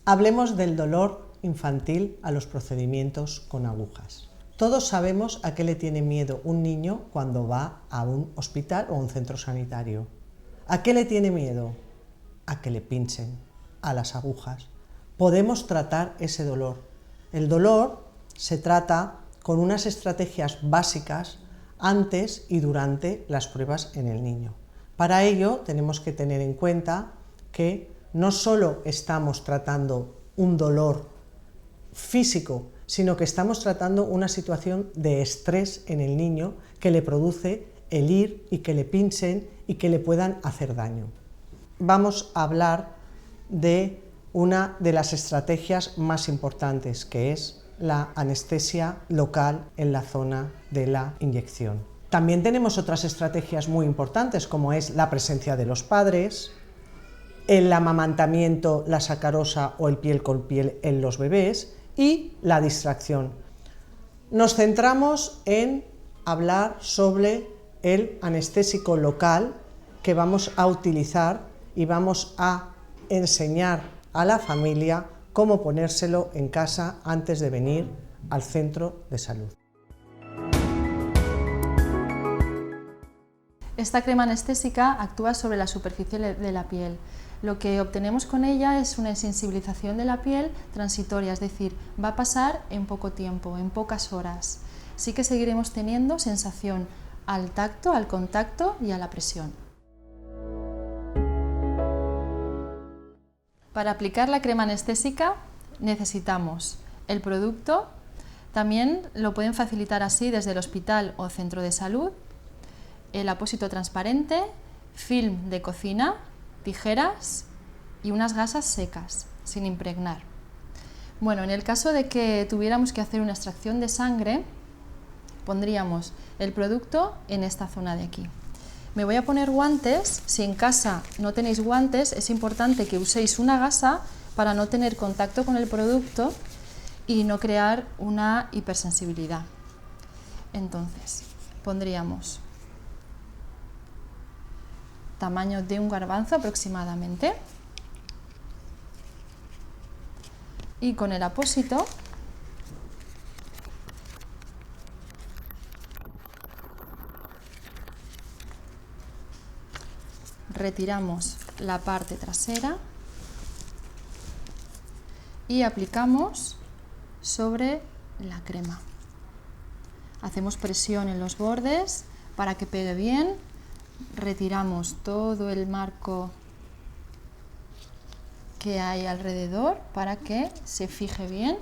Hablemos del dolor infantil a los procedimientos con agujas. Todos sabemos a qué le tiene miedo un niño cuando va a un hospital o a un centro sanitario. ¿A qué le tiene miedo? A que le pinchen, a las agujas. Podemos tratar ese dolor. El dolor se trata con unas estrategias básicas antes y durante las pruebas en el niño. Para ello tenemos que tener en cuenta que no solo estamos tratando un dolor físico, sino que estamos tratando una situación de estrés en el niño que le produce el ir y que le pinchen y que le puedan hacer daño. Vamos a hablar de una de las estrategias más importantes, que es la anestesia local en la zona de la inyección. También tenemos otras estrategias muy importantes, como es la presencia de los padres, el amamantamiento, la sacarosa o el piel con piel en los bebés y la distracción. Nos centramos en hablar sobre el anestésico local que vamos a utilizar y vamos a enseñar a la familia cómo ponérselo en casa antes de venir al centro de salud. Esta crema anestésica actúa sobre la superficie de la piel. Lo que obtenemos con ella es una sensibilización de la piel transitoria, es decir, va a pasar en poco tiempo, en pocas horas. Sí que seguiremos teniendo sensación al tacto, al contacto y a la presión. Para aplicar la crema anestésica necesitamos el producto, también lo pueden facilitar así desde el hospital o centro de salud, el apósito transparente, film de cocina, tijeras y unas gasas secas, sin impregnar. Bueno, en el caso de que tuviéramos que hacer una extracción de sangre, pondríamos el producto en esta zona de aquí. Me voy a poner guantes. Si en casa no tenéis guantes, es importante que uséis una gasa para no tener contacto con el producto y no crear una hipersensibilidad. Entonces, pondríamos tamaño de un garbanzo aproximadamente y con el apósito retiramos la parte trasera y aplicamos sobre la crema. Hacemos presión en los bordes para que pegue bien. Retiramos todo el marco que hay alrededor para que se fije bien.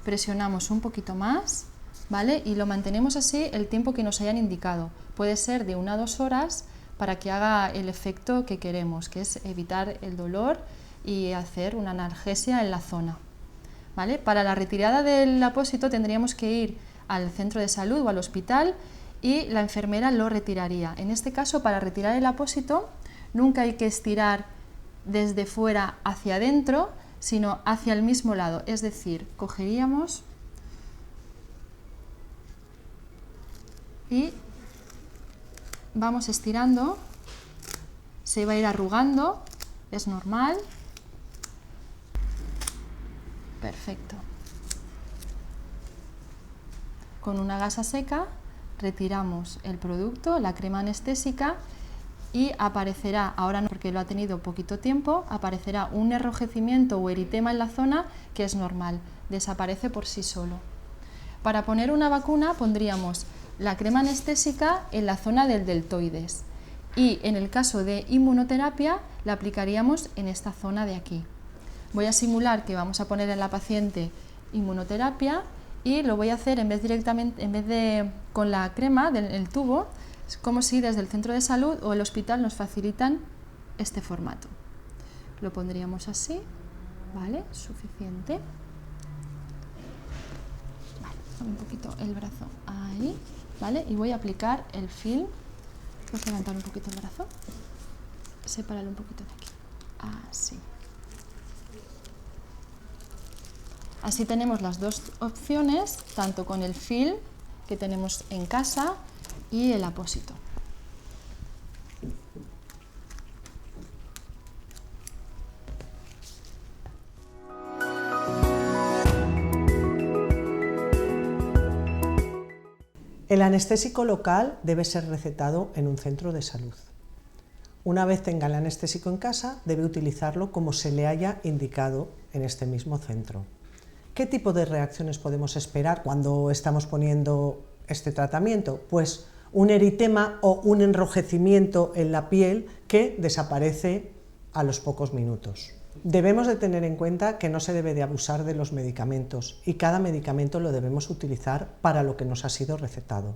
Presionamos un poquito más, ¿vale? Y lo mantenemos así el tiempo que nos hayan indicado. Puede ser de 1 a 2 horas para que haga el efecto que queremos, que es evitar el dolor y hacer una analgesia en la zona, ¿vale? Para la retirada del apósito tendríamos que ir al centro de salud o al hospital y la enfermera lo retiraría. En este caso, para retirar el apósito, nunca hay que estirar desde fuera hacia adentro, sino hacia el mismo lado. Es decir, cogeríamos y vamos estirando, se va a ir arrugando, es normal. Perfecto. Con una gasa seca retiramos el producto, la crema anestésica, y aparecerá, ahora no porque lo ha tenido poquito tiempo, aparecerá un enrojecimiento o eritema en la zona que es normal, desaparece por sí solo. Para poner una vacuna pondríamos la crema anestésica en la zona del deltoides y en el caso de inmunoterapia la aplicaríamos en esta zona de aquí. Voy a simular que vamos a poner en la paciente inmunoterapia y lo voy a hacer en vez de con la crema del tubo, es como si desde el centro de salud o el hospital nos facilitan este formato. Lo pondríamos así, ¿vale? Suficiente. Vale, un poquito el brazo ahí, ¿vale? Y voy a aplicar el film. Voy a levantar un poquito el brazo, separarlo un poquito de aquí, así. Así tenemos las dos opciones, tanto con el film que tenemos en casa y el apósito. El anestésico local debe ser recetado en un centro de salud. Una vez tenga el anestésico en casa, debe utilizarlo como se le haya indicado en este mismo centro. ¿Qué tipo de reacciones podemos esperar cuando estamos poniendo este tratamiento? Pues un eritema o un enrojecimiento en la piel que desaparece a los pocos minutos. Debemos de tener en cuenta que no se debe de abusar de los medicamentos y cada medicamento lo debemos utilizar para lo que nos ha sido recetado.